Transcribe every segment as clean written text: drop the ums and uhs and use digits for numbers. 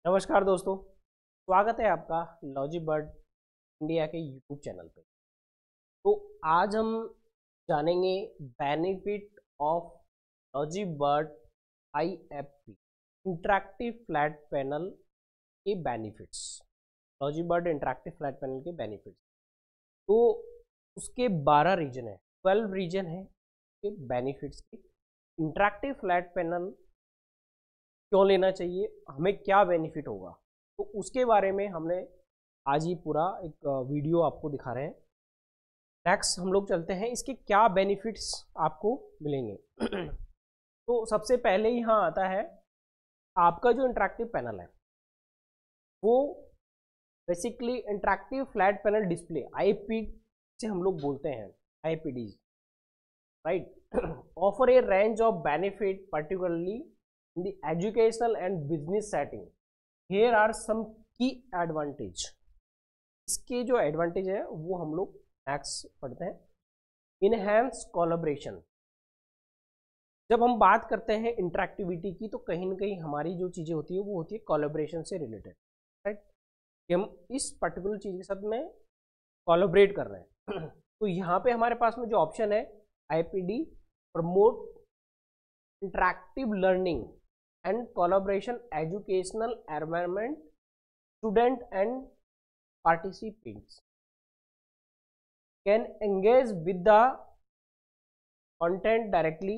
नमस्कार दोस्तों, स्वागत है आपका लॉजी बर्ड इंडिया के यूट्यूब चैनल पे। तो आज हम जानेंगे benefit of Logy Bird IFP interactive flat panel के benefits. Logy Bird interactive flat panel के बेनिफिट्स तो उसके 12 रीजन है, 12 रीजन है के बेनिफिट्स के। इंटरैक्टिव फ्लैट पैनल क्यों लेना चाहिए, हमें क्या बेनिफिट होगा, तो उसके बारे में हमने आज ही पूरा एक वीडियो आपको दिखा रहे हैं। नेक्स्ट हम लोग चलते हैं इसके क्या बेनिफिट्स आपको मिलेंगे। तो सबसे पहले यहाँ आता है आपका जो इंटरैक्टिव पैनल है वो basically interactive flat panel display IFP से हम लोग बोलते हैं, IFPD, right. Offer A range of benefit particularly in the educational and business setting. Here are some key advantage. इसके जो एडवांटेज है वो हम लोग नेक्स्ट पढ़ते हैं। Enhance collaboration. जब हम बात करते हैं इंटरैक्टिविटी की तो कहीं ना कहीं हमारी जो चीज़ें होती है वो होती है कोलैबोरेशन से रिलेटेड, राइट, कि हम इस पर्टिकुलर चीज़ के साथ में कोलैबोरेट कर रहे हैं। तो यहाँ पे हमारे पास में जो ऑप्शन है IFPD promote interactive learning and collaboration educational environment student and participants can engage with the content directly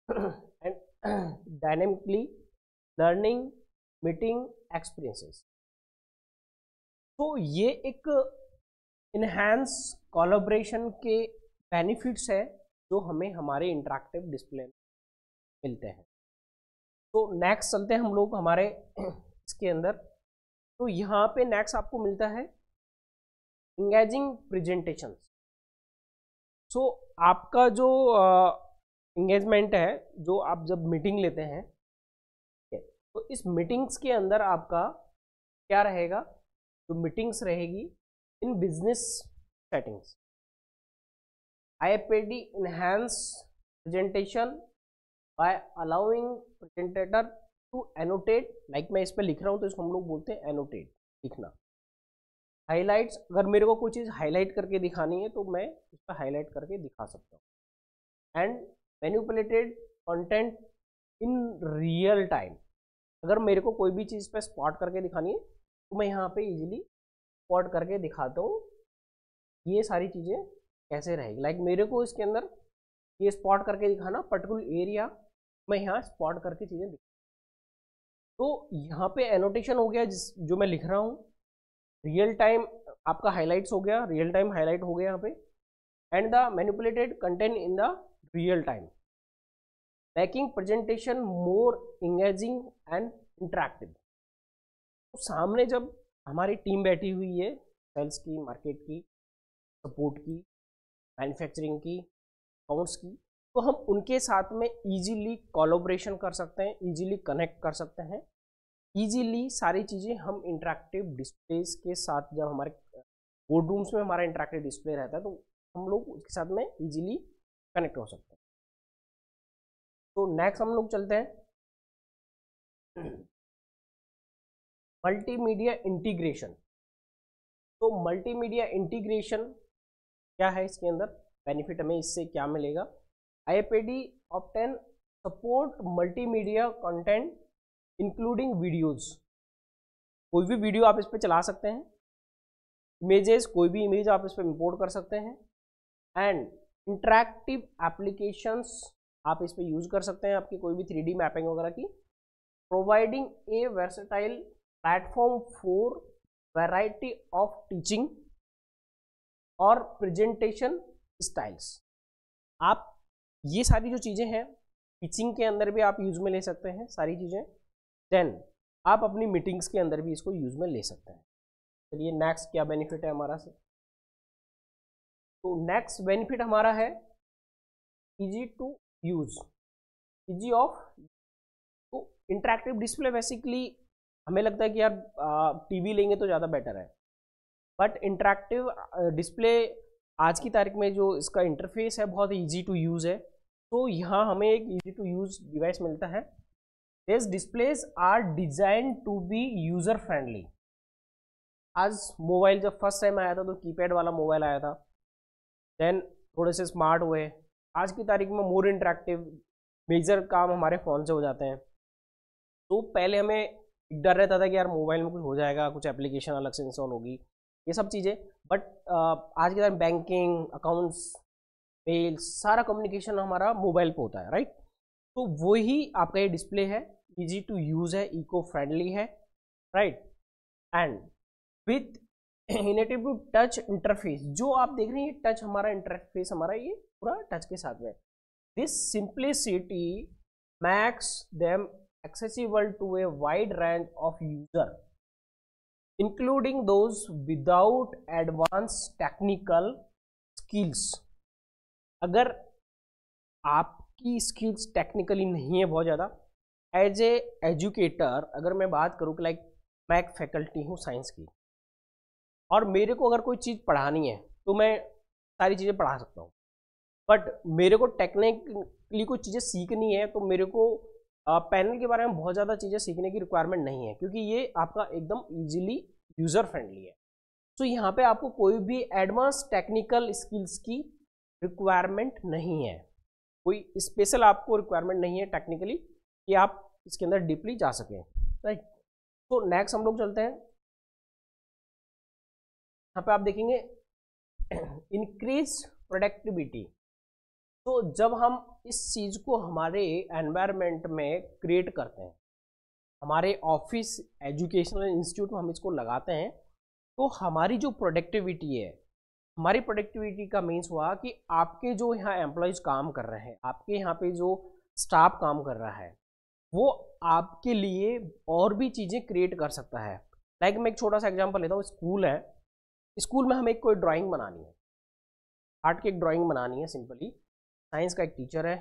and dynamically learning meeting experiences। तो ये एक enhance collaboration के benefits है जो हमें हमारे इंटरैक्टिव डिस्प्ले में मिलते हैं। तो नेक्स्ट चलते हैं हम लोग हमारे इसके अंदर। तो यहाँ पे नेक्स्ट आपको मिलता है इंगेजिंग प्रेजेंटेशन। सो आपका जो इंगेजमेंट है, जो आप जब मीटिंग लेते हैं तो इस मीटिंग्स के अंदर आपका क्या रहेगा, जो मीटिंग्स रहेगी in business settings. IFPD enhance presentation by allowing presenter to annotate, like मैं इस पर लिख रहा हूँ तो इसको हम लोग बोलते हैं एनोटेट, लिखना। हाईलाइट्स, अगर मेरे को कोई चीज़ हाईलाइट करके दिखानी है तो मैं इस पर हाईलाइट करके दिखा सकता हूँ। And manipulated content in real time, अगर मेरे को कोई भी चीज़ पे स्पॉट करके दिखानी है तो मैं यहाँ पे इजीली स्पॉट करके दिखाता हूँ ये सारी चीज़ें कैसे रहेगी। लाइक मेरे को इसके अंदर ये स्पॉट करके दिखाना पर्टिकुलर एरिया, मैं यहाँ स्पॉट करके चीज़ें दिखा। तो यहाँ पे एनोटेशन हो गया जो मैं लिख रहा हूँ, रियल टाइम आपका हाईलाइट्स हो गया, रियल टाइम हाईलाइट हो गया यहाँ पे, and the manipulated content in the real time, making presentation more engaging and interactive. तो सामने जब हमारी टीम बैठी हुई है, सेल्स की, मार्केट की, सपोर्ट की, मैन्युफैक्चरिंग की, अकाउंट्स की, तो हम उनके साथ में इजीली कोलैबोरेशन कर सकते हैं, इजीली कनेक्ट कर सकते हैं, इजीली सारी चीज़ें हम इंटरैक्टिव डिस्प्लेस के साथ, जब हमारे बोर्ड रूम्स में हमारा इंटरैक्टिव डिस्प्ले रहता है तो हम लोग उसके साथ में इजीली कनेक्ट हो सकते हैं। तो नेक्स्ट हम लोग चलते हैं मल्टीमीडिया इंटीग्रेशन। तो मल्टीमीडिया इंटीग्रेशन क्या है, इसके अंदर बेनिफिट हमें इससे क्या मिलेगा। IFPD obtain support multimedia content including videos. कोई भी वीडियो आप इस पर चला सकते हैं, इमेजेस, कोई भी इमेज आप इस पर इंपोर्ट कर सकते हैं, एंड इंटरैक्टिव एप्लीकेशंस आप इस पर यूज कर सकते हैं, आपकी कोई भी 3D मैपिंग वगैरह की, providing A versatile platform for variety of teaching और प्रेजेंटेशन स्टाइल्स। आप ये सारी जो चीज़ें हैं टीचिंग के अंदर भी आप यूज में ले सकते हैं सारी चीज़ें, देन आप अपनी मीटिंग्स के अंदर भी इसको यूज में ले सकते हैं। चलिए नेक्स्ट क्या बेनिफिट है हमारा से। तो नेक्स्ट बेनिफिट हमारा है easy to use, easy of. तो इंटरैक्टिव डिस्प्ले बेसिकली हमें लगता है कि यार टीवी लेंगे तो ज़्यादा बेटर है, बट इंटरैक्टिव डिस्प्ले आज की तारीख में जो इसका इंटरफेस है बहुत इजी टू यूज़ है। तो यहाँ हमें एक इजी टू यूज़ डिवाइस मिलता है this displays are design to be user friendly. आज मोबाइल जब फर्स्ट टाइम आया था तो कीपैड वाला मोबाइल आया था, देन थोड़े से स्मार्ट हुए, आज की तारीख में मोर इंटरेक्टिव, मेजर काम हमारे फ़ोन से हो जाते हैं। तो पहले हमें एक डर रहता था कि यार मोबाइल में कुछ हो जाएगा, कुछ एप्लीकेशन अलग से इंस्टॉल होगी, ये सब चीज़ें। बट आज के टाइम बैंकिंग, अकाउंट्स, मेल, सारा कम्युनिकेशन हमारा मोबाइल पे होता है, राइट। तो वही आपका ये डिस्प्ले है, इजी टू यूज़ है, इको फ्रेंडली है, right, and with intuitive to touch interface. जो आप देख रहे हैं टच, हमारा इंटरफेस हमारा ये पूरा टच के साथ में। This simplicity makes them accessible to a wide range of user, including those without advanced technical skills। अगर आपकी स्किल्स टेक्निकली नहीं है बहुत ज़्यादा, एज ए एजुकेटर अगर मैं बात करूँ कि लाइक मैं एक फैकल्टी हूँ साइंस की, और मेरे को अगर कोई चीज़ पढ़ानी है तो मैं सारी चीज़ें पढ़ा सकता हूँ, बट मेरे को टेक्निकली कुछ चीज़ें सीखनी है तो मेरे को पैनल के बारे में बहुत ज़्यादा चीज़ें सीखने की रिक्वायरमेंट नहीं है, क्योंकि ये आपका एकदम इजीली यूज़र फ्रेंडली है। तो यहाँ पे आपको कोई भी एडवांस टेक्निकल स्किल्स की रिक्वायरमेंट नहीं है, कोई स्पेशल आपको रिक्वायरमेंट नहीं है टेक्निकली कि आप इसके अंदर डीपली जा सकें, राइट। तो नेक्स्ट हम लोग चलते हैं, यहाँ पे आप देखेंगे इंक्रीज प्रोडक्टिविटी। तो जब हम इस चीज़ को हमारे एनवायरनमेंट में क्रिएट करते हैं, हमारे ऑफिस, एजुकेशनल इंस्टीट्यूट में हम इसको लगाते हैं, तो हमारी जो प्रोडक्टिविटी है, हमारी प्रोडक्टिविटी का मीन्स हुआ कि आपके जो यहाँ एम्प्लॉयज़ काम कर रहे हैं, आपके यहाँ पे जो स्टाफ काम कर रहा है, वो आपके लिए और भी चीज़ें क्रिएट कर सकता है। लाइक मैं एक छोटा सा एग्जांपल लेता हूँ, स्कूल है, स्कूल में हमें कोई ड्राइंग बनानी है, आर्ट की एक ड्राइंग बनानी है सिंपली। साइंस का एक टीचर है,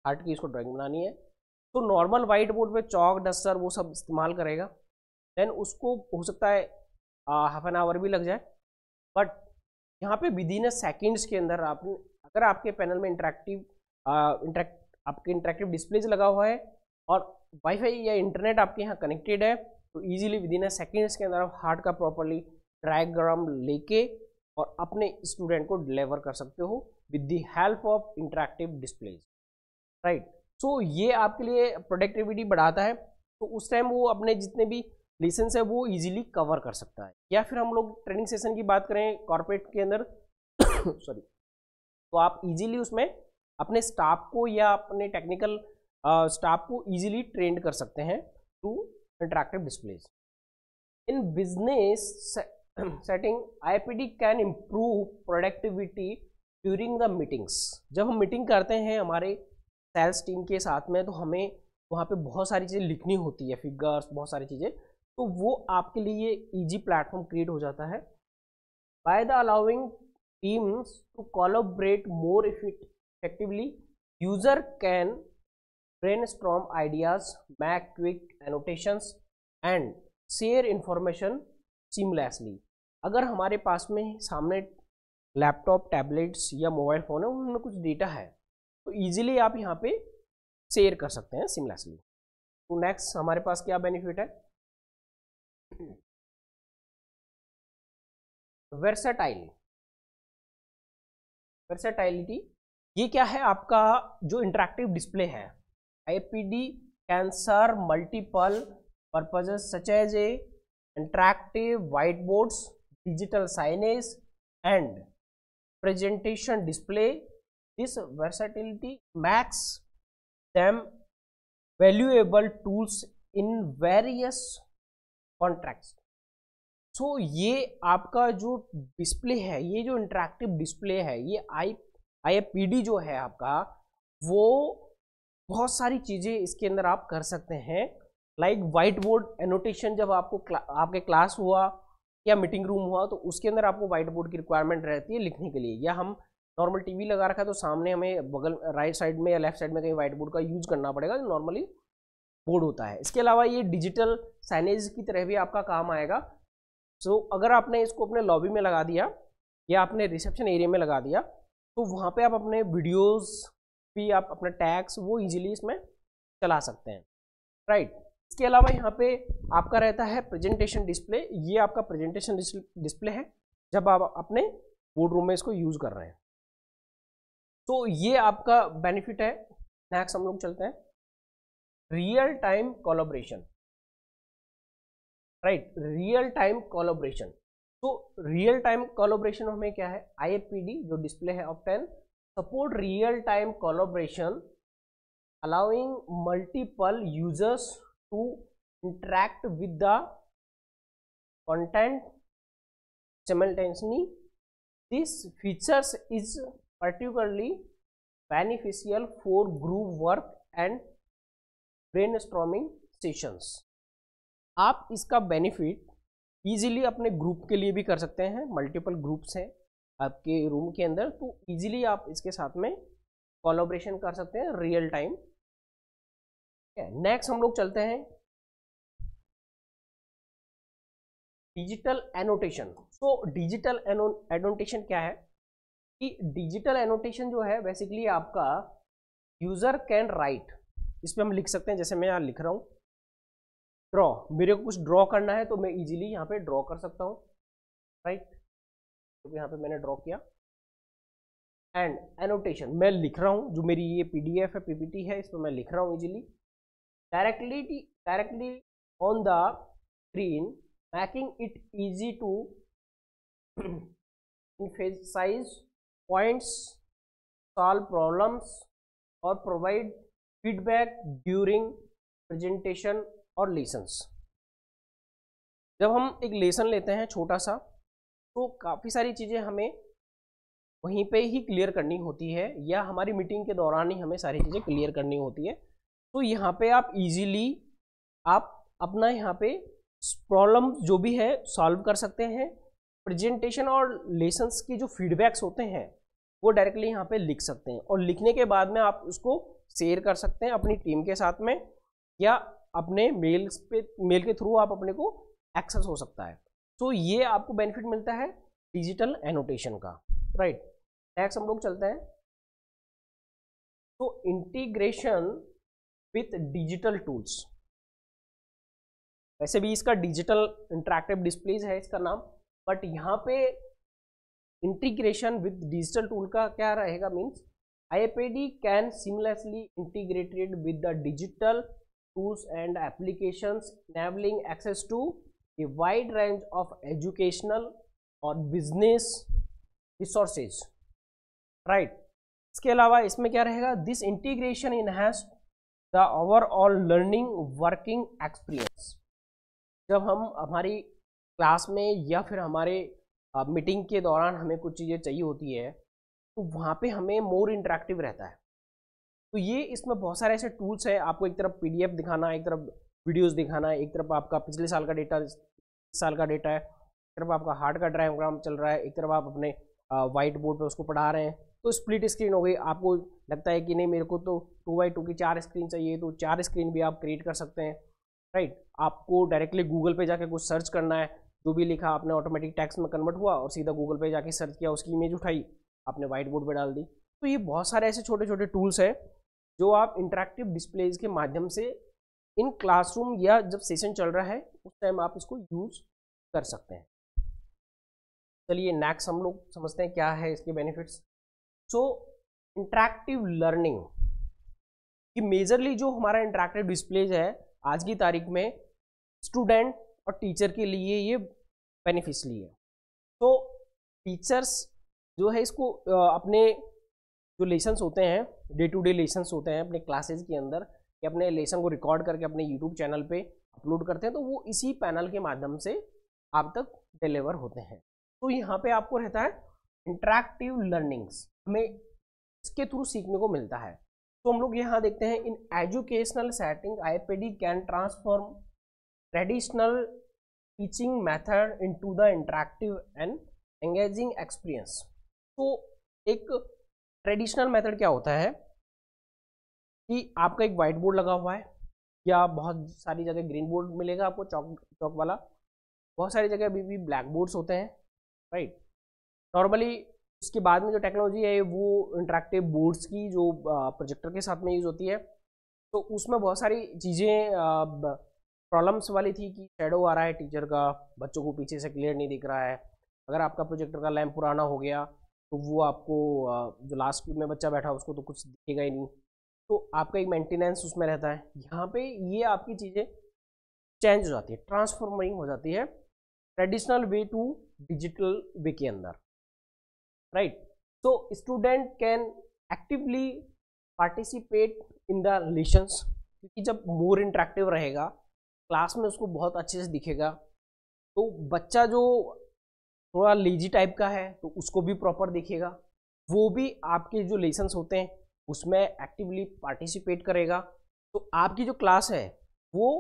आर्ट की इसको ड्राइंग बनानी है, तो नॉर्मल वाइट बोर्ड पे चौक, डस्टर वो सब इस्तेमाल करेगा, देन उसको हो सकता है हाफ एन आवर भी लग जाए। बट यहाँ पे विद इन सेकेंड्स के अंदर आपने, अगर आपके पैनल में आपके इंटरेक्टिव डिस्प्लेज लगा हुआ है और वाईफाई या इंटरनेट आपके यहाँ कनेक्टेड है, तो ईजिली विद इन सेकेंड्स के अंदर आप हार्ट का प्रॉपरली डायग्राम लेके और अपने स्टूडेंट को डिलीवर कर सकते हो with the help of interactive displays, right. So ये आपके लिए प्रोडक्टिविटी बढ़ाता है, तो उस टाइम वो अपने जितने भी लेसन्स है वो इजीली कवर कर सकता है। या फिर हम लोग ट्रेनिंग सेशन की बात करें कॉर्पोरेट के अंदर सॉरी, तो आप इजीली उसमें अपने स्टाफ को या अपने टेक्निकल स्टाफ को इजीली ट्रेंड कर सकते हैं through interactive displays. In business setting IPD can improve productivity during the meetings. जब हम मीटिंग करते हैं हमारे सेल्स टीम के साथ में, तो हमें वहाँ पे बहुत सारी चीज़ें लिखनी होती है, फिगर्स, बहुत सारी चीज़ें, तो वो आपके लिए इजी प्लेटफॉर्म क्रिएट हो जाता है। By the allowing teams to collaborate more effectively, user can brainstorm ideas, make quick annotations and share information seamlessly. अगर हमारे पास में सामने लैपटॉप, टैबलेट्स या मोबाइल फ़ोन है, उनमें कुछ डेटा है, तो इजीली आप यहाँ पे शेयर कर सकते हैं सीमलेसली। तो नेक्स्ट हमारे पास क्या बेनिफिट है, वर्सेटाइलिटी। ये क्या है, आपका जो इंटरेक्टिव डिस्प्ले है, IPD can serve multiple purposes such as a interactive white boards, digital signage and presentation display. This versatility makes them valuable tools in various contexts. So ये आपका जो डिस्प्ले है, ये जो इंटरेक्टिव डिस्प्ले है, ये IPD जो है आपका, वो बहुत सारी चीज़ें इसके अंदर आप कर सकते हैं। लाइक व्हाइट बोर्ड एनोटेशन, जब आपको आपके क्लास हुआ या मीटिंग रूम हुआ, तो उसके अंदर आपको व्हाइट बोर्ड की रिक्वायरमेंट रहती है लिखने के लिए, या हम नॉर्मल टीवी लगा रखा है तो सामने हमें बगल राइट साइड में या लेफ्ट साइड में कहीं व्हाइट बोर्ड का यूज करना पड़ेगा, जो नॉर्मली बोर्ड होता है। इसके अलावा ये डिजिटल साइनेज की तरह भी आपका काम आएगा। सो अगर आपने इसको अपने लॉबी में लगा दिया या अपने रिसेप्शन एरिया में लगा दिया, तो वहाँ पे आप अपने वीडियोस भी, आप अपना टैग्स वो इजीली इसमें चला सकते हैं। राइट। इसके अलावा यहाँ पे आपका रहता है प्रेजेंटेशन डिस्प्ले। ये आपका प्रेजेंटेशन डिस्प्ले है जब आप अपने बोर्ड रूम में इसको यूज कर रहे हैं, तो ये आपका बेनिफिट है। नेक्स्ट हम लोग चलते हैं real time collaboration. Right, real time collaboration. तो रियल टाइम कोलैबोरेशन हमें क्या है, IFPD जो डिस्प्ले है of 10 support real time collaboration allowing multiple users to interact with the content simultaneously. This features is particularly beneficial for group work and brainstorming sessions. आप इसका benefit easily अपने group के लिए भी कर सकते हैं। मल्टीपल ग्रुप्स हैं आपके रूम के अंदर, तो इजीली आप इसके साथ में कोलैबोरेशन कर सकते हैं रियल टाइम। नेक्स्ट हम लोग चलते हैं डिजिटल एनोटेशन। तो डिजिटल एनोटेशन क्या है कि डिजिटल एनोटेशन जो है बेसिकली आपका यूजर कैन राइट, इस पे हम लिख सकते हैं। जैसे मैं यहाँ लिख रहा हूँ ड्रॉ, मेरे को कुछ ड्रॉ करना है तो मैं इजीली यहाँ पे ड्रॉ कर सकता हूँ। राइट, तो यहाँ पे मैंने ड्रॉ किया। एंड एनोटेशन मैं लिख रहा हूँ, जो मेरी ये PDF है, PPT है, इस पर मैं लिख रहा हूँ easily directly on the screen, making it easy to emphasize points, solve problems or provide feedback during presentation और लेसन्स। जब हम एक लेसन लेते हैं छोटा सा, तो काफ़ी सारी चीज़ें हमें वहीं पे ही क्लियर करनी होती है, या हमारी मीटिंग के दौरान ही हमें सारी चीज़ें क्लियर करनी होती है। तो यहाँ पे आप इजीली आप अपना यहाँ पे प्रॉब्लम जो भी है सॉल्व कर सकते हैं। प्रेजेंटेशन और लेसन्स की जो फीडबैक्स होते हैं वो डायरेक्टली यहाँ पे लिख सकते हैं, और लिखने के बाद में आप उसको शेयर कर सकते हैं अपनी टीम के साथ में, या अपने मेल के थ्रू आप अपने को एक्सेस हो सकता है। तो ये आपको बेनिफिट मिलता है डिजिटल एनोटेशन का। राइट, नेक्स्ट हम लोग चलते हैं तो इंटीग्रेशन विथ डिजिटल टूल्स। वैसे भी इसका डिजिटल इंटरैक्टिव डिस्प्लेज है इसका नाम, बट यहाँ पे इंटीग्रेशन विथ डिजिटल टूल का क्या रहेगा, means IFPD can seamlessly integrated with the digital tools and applications, enabling access to a wide range of educational or business resources. Right. इसके अलावा इसमें क्या रहेगा, this integration enhance the overall learning working experience. जब हम हमारी class में या फिर हमारे मीटिंग के दौरान हमें कुछ चीज़ें चाहिए होती है, तो वहाँ पे हमें मोर इंटरेक्टिव रहता है। तो ये इसमें बहुत सारे ऐसे टूल्स हैं, आपको एक तरफ PDF दिखाना, एक तरफ वीडियोस दिखाना, एक तरफ आपका पिछले साल का डेटा, इस साल का डेटा है, एक तरफ आपका हार्ट का डायग्राम चल रहा है, एक तरफ आप अपने वाइट बोर्ड पे उसको पढ़ा रहे हैं। तो स्प्लिट स्क्रीन हो गई। आपको लगता है कि नहीं मेरे को तो 2x2 की 4 स्क्रीन चाहिए, तो 4 स्क्रीन भी आप क्रिएट कर सकते हैं। राइट, आपको डायरेक्टली गूगल पे जाके कुछ सर्च करना है, जो भी लिखा आपने ऑटोमेटिक टेक्स्ट में कन्वर्ट हुआ और सीधा गूगल पे जाके सर्च किया, उसकी इमेज उठाई, आपने वाइट बोर्ड पर डाल दी। तो ये बहुत सारे ऐसे छोटे छोटे टूल्स हैं जो आप इंटरैक्टिव डिस्प्लेज के माध्यम से इन क्लासरूम या जब सेशन चल रहा है उस टाइम आप इसको यूज कर सकते हैं। चलिए नेक्स्ट हम लोग समझते हैं क्या है इसके बेनिफिट्स। सो इंटरैक्टिव लर्निंग कि मेजरली जो हमारा इंटरैक्टिव डिस्प्लेज है आज की तारीख में स्टूडेंट और टीचर के लिए ये बेनिफिशियली है। तो टीचर्स जो है इसको अपने जो लेसन्स होते हैं, डे टू डे लेसन्स होते हैं अपने क्लासेज के अंदर, या अपने लेसन को रिकॉर्ड करके अपने यूट्यूब चैनल पे अपलोड करते हैं, तो वो इसी पैनल के माध्यम से आप तक डिलीवर होते हैं। तो यहाँ पे आपको रहता है इंटरैक्टिव लर्निंग्स, हमें इसके थ्रू सीखने को मिलता है। तो हम लोग यहाँ देखते हैं in educational setting IFPD can transform traditional teaching method into the interactive and engaging experience. तो एक ट्रेडिशनल मेथड क्या होता है कि आपका एक वाइट बोर्ड लगा हुआ है, या बहुत सारी जगह ग्रीन बोर्ड मिलेगा आपको, चौक वाला, बहुत सारी जगह अभी भी ब्लैक बोर्ड्स होते हैं। राइट, नॉर्मली उसके बाद में जो टेक्नोलॉजी है वो इंटरैक्टिव बोर्ड्स की जो प्रोजेक्टर के साथ में यूज़ होती है। तो उसमें बहुत सारी चीज़ें प्रॉब्लम्स वाली थी कि शेडो आ रहा है टीचर का, बच्चों को पीछे से क्लियर नहीं दिख रहा है। अगर आपका प्रोजेक्टर का लैंप पुराना हो गया तो वो आपको जो लास्ट में बच्चा बैठा उसको तो कुछ दिखेगा ही नहीं, तो आपका एक मेंटेनेंस उसमें रहता है। यहाँ पे ये आपकी चीज़ें चेंज हो जाती है, ट्रांसफॉर्मिंग हो जाती है ट्रेडिशनल वे टू डिजिटल वे के अंदर, राइट। तो student can actively participate in the lessons, क्योंकि जब मोर इंटरेक्टिव रहेगा क्लास में उसको बहुत अच्छे से दिखेगा। तो बच्चा जो थोड़ा लेजी टाइप का है तो उसको भी प्रॉपर दिखेगा, वो भी आपके जो लेसन्स होते हैं उसमें एक्टिवली पार्टिसिपेट करेगा। तो आपकी जो क्लास है वो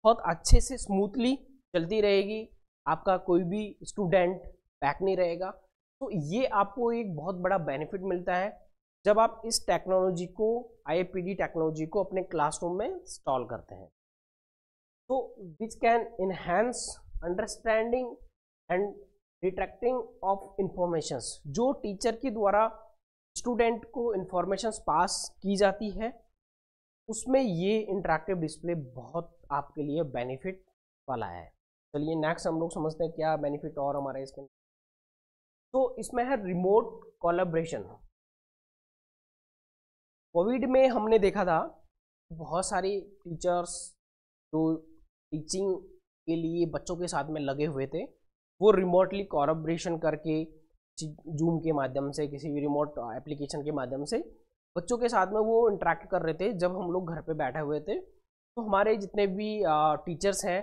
बहुत अच्छे से स्मूथली चलती रहेगी, आपका कोई भी स्टूडेंट बैक नहीं रहेगा। तो ये आपको एक बहुत बड़ा बेनिफिट मिलता है जब आप इस टेक्नोलॉजी को, IAPD टेक्नोलॉजी को अपने क्लासरूम में इंस्टॉल करते हैं। तो which can enhance understanding and detecting of informations, जो टीचर के द्वारा स्टूडेंट को इंफॉर्मेशंस पास की जाती है, उसमें ये इंटरेक्टिव डिस्प्ले बहुत आपके लिए बेनिफिट वाला है। चलिए नेक्स्ट हम लोग समझते हैं क्या बेनिफिट और हमारे इसके। तो इसमें है रिमोट कोलैबोरेशन। कोविड में हमने देखा था बहुत सारी टीचर्स जो टीचिंग के लिए बच्चों के साथ में लगे हुए थे, वो रिमोटली कोलैबोरेशन करके जूम के माध्यम से, किसी भी रिमोट एप्लीकेशन के माध्यम से बच्चों के साथ में वो इंटरेक्ट कर रहे थे। जब हम लोग घर पे बैठे हुए थे तो हमारे जितने भी टीचर्स हैं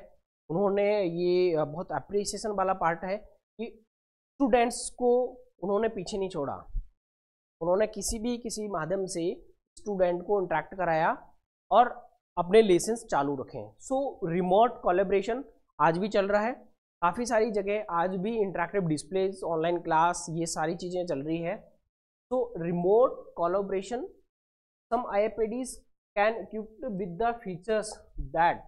उन्होंने ये बहुत अप्रिसिएशन वाला पार्ट है कि स्टूडेंट्स को उन्होंने पीछे नहीं छोड़ा, उन्होंने किसी माध्यम से स्टूडेंट को इंटरेक्ट कराया और अपने लेसन्स चालू रखें। सो रिमोट कोलैबोरेशन आज भी चल रहा है, काफ़ी सारी जगह आज भी इंटरेक्टिव डिस्प्लेज, ऑनलाइन क्लास, ये सारी चीज़ें चल रही है। तो remote collaboration, some IAPDs can equipped with the features that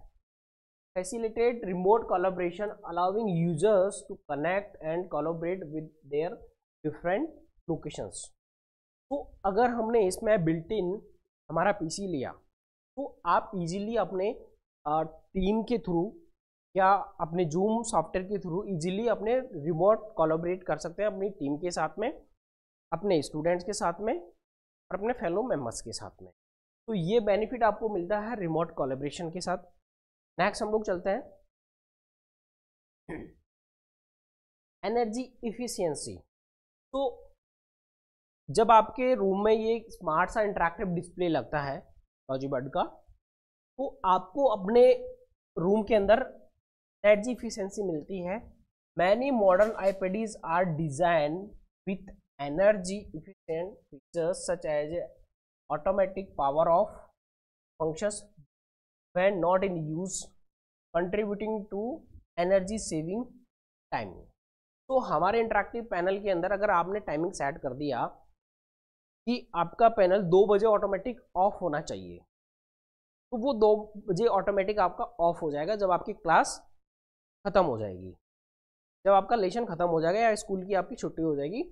facilitate remote collaboration, allowing users to connect and collaborate with their different locations। तो अगर हमने इसमें बिल्ट इन हमारा PC लिया तो आप इजीली अपने टीम के थ्रू या अपने जूम सॉफ्टवेयर के थ्रू इजीली अपने रिमोट कोलैबोरेट कर सकते हैं अपनी टीम के साथ में, अपने स्टूडेंट्स के साथ में और अपने फेलो मेंबर्स के साथ में। तो ये बेनिफिट आपको मिलता है रिमोट कोलैबोरेशन के साथ। नेक्स्ट हम लोग चलते हैं एनर्जी इफिशियंसी। तो जब आपके रूम में ये स्मार्ट सा इंटरेक्टिव डिस्प्ले लगता है लॉजिबर्ड का, तो आपको अपने रूम के अंदर एनर्जी इफिशियंसी मिलती है। Many modern IAPDs are design with energy efficient features such as automatic power off functions when not in use, contributing to energy saving time। तो हमारे इंटरेक्टिव पैनल के अंदर अगर आपने टाइमिंग सेट कर दिया कि आपका पैनल 2 बजे ऑटोमेटिक ऑफ होना चाहिए, तो वो 2 बजे ऑटोमेटिक आपका ऑफ हो जाएगा जब आपकी क्लास खत्म हो जाएगी, जब आपका लेसन खत्म हो जाएगा या स्कूल की आपकी छुट्टी हो जाएगी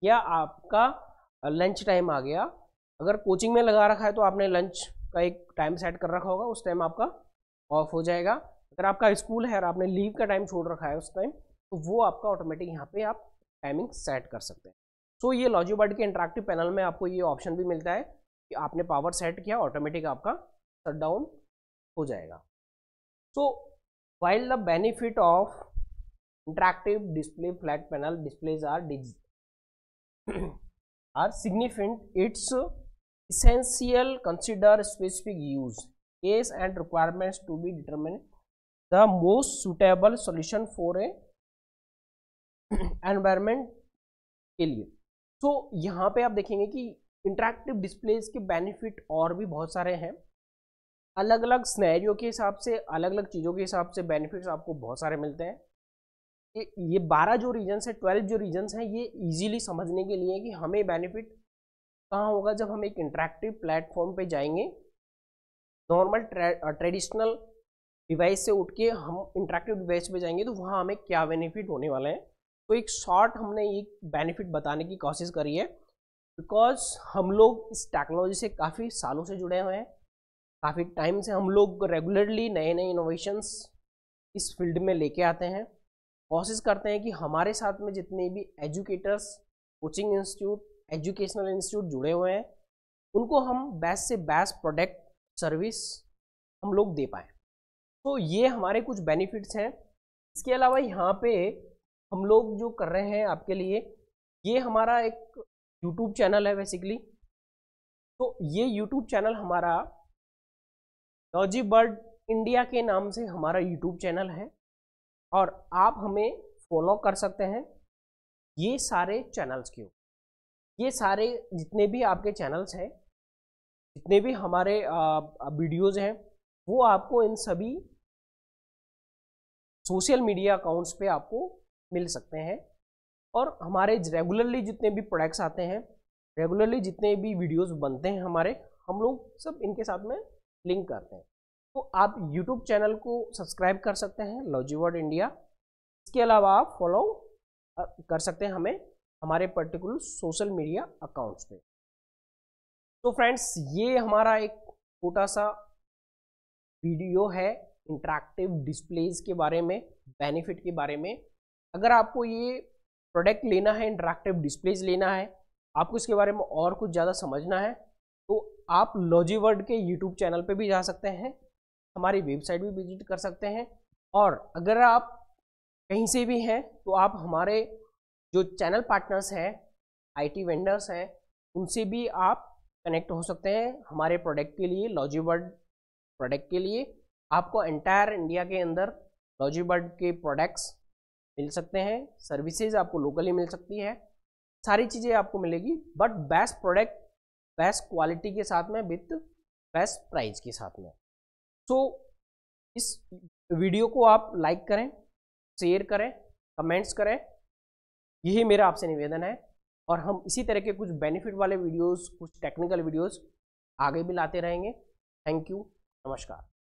या आपका लंच टाइम आ गया। अगर कोचिंग में लगा रखा है तो आपने लंच का एक टाइम सेट कर रखा होगा, उस टाइम आपका ऑफ हो जाएगा। अगर आपका स्कूल है और आपने लीव का टाइम छोड़ रखा है उस टाइम, तो वो आपका ऑटोमेटिक यहाँ पे आप टाइमिंग सेट कर सकते हैं। सो ये लॉजिबर्ड के इंटरेक्टिव पैनल में आपको ये ऑप्शन भी मिलता है कि आपने पावर सेट किया, ऑटोमेटिक आपका शट डाउन हो जाएगा। सो while the benefit of interactive display flat panel displays are significant, it's essential consider specific use case and requirements to be determined the most suitable solution for a environment के लिए। तो यहाँ पे आप देखेंगे कि इंटरेक्टिव डिस्प्लेज के benefit और भी बहुत सारे हैं, अलग अलग स्नैरियो के हिसाब से, अलग अलग चीज़ों के हिसाब से बेनिफिट्स आपको बहुत सारे मिलते हैं। ये 12 जो रीजन्स हैं, 12 जो रीजन्स हैं, ये इजीली समझने के लिए कि हमें बेनिफिट कहाँ होगा जब हम एक इंटरेक्टिव प्लेटफॉर्म पे जाएंगे। नॉर्मल ट्रेडिशनल डिवाइस से उठ के हम इंटरेक्टिव डिवाइस पे जाएंगे तो वहाँ हमें क्या बेनिफिट होने वाले हैं। तो एक शॉर्ट हमने एक बेनिफिट बताने की कोशिश करी है, बिकॉज हम लोग इस टेक्नोलॉजी से काफ़ी सालों से जुड़े हुए हैं, काफ़ी टाइम से हम लोग रेगुलरली नए नए इनोवेशंस इस फील्ड में लेके आते हैं, कोशिश करते हैं कि हमारे साथ में जितने भी educators, coaching institute, educational institute जुड़े हुए हैं उनको हम बेस्ट से बेस्ट प्रोडक्ट सर्विस हम लोग दे पाएँ। तो ये हमारे कुछ बेनिफिट्स हैं। इसके अलावा यहाँ पे हम लोग जो कर रहे हैं आपके लिए, ये हमारा एक यूट्यूब चैनल है बेसिकली। तो ये यूट्यूब चैनल हमारा लॉजीबर्ड इंडिया के नाम से हमारा यूट्यूब चैनल है और आप हमें फॉलो कर सकते हैं ये सारे चैनल्स के। ये सारे जितने भी आपके चैनल्स हैं, जितने भी हमारे वीडियोज़ हैं, वो आपको इन सभी सोशल मीडिया अकाउंट्स पे आपको मिल सकते हैं। और हमारे रेगुलरली जितने भी प्रोडक्ट्स आते हैं, रेगुलरली जितने भी वीडियोस बनते हैं हमारे, हम लोग सब इनके साथ में लिंक करते हैं। तो आप यूट्यूब चैनल को सब्सक्राइब कर सकते हैं लॉजीबर्ड इंडिया। इसके अलावा आप फॉलो कर सकते हैं हमें हमारे पर्टिकुलर सोशल मीडिया अकाउंट्स पे। तो फ्रेंड्स, ये हमारा एक छोटा सा वीडियो है इंटरैक्टिव डिस्प्लेज के बारे में, बेनिफिट के बारे में। अगर आपको ये प्रोडक्ट लेना है, इंटरैक्टिव डिस्प्लेज लेना है, आपको इसके बारे में और कुछ ज़्यादा समझना है, तो आप लॉजीबर्ड के यूट्यूब चैनल पे भी जा सकते हैं, हमारी वेबसाइट भी विजिट कर सकते हैं। और अगर आप कहीं से भी हैं तो आप हमारे जो चैनल पार्टनर्स हैं, आईटी वेंडर्स हैं, उनसे भी आप कनेक्ट हो सकते हैं हमारे प्रोडक्ट के लिए। लॉजीबर्ड प्रोडक्ट के लिए आपको एंटायर इंडिया के अंदर लॉजीबर्ड के प्रोडक्ट्स मिल सकते हैं, सर्विसेज आपको लोकली मिल सकती है, सारी चीज़ें आपको मिलेगी, but best product, best quality के साथ में, विथ बेस्ट प्राइस के साथ में। तो इस वीडियो को आप लाइक करें, शेयर करें, कमेंट्स करें, यही मेरा आपसे निवेदन है। और हम इसी तरह के कुछ बेनिफिट वाले वीडियोस, कुछ टेक्निकल वीडियोस आगे भी लाते रहेंगे। थैंक यू, नमस्कार।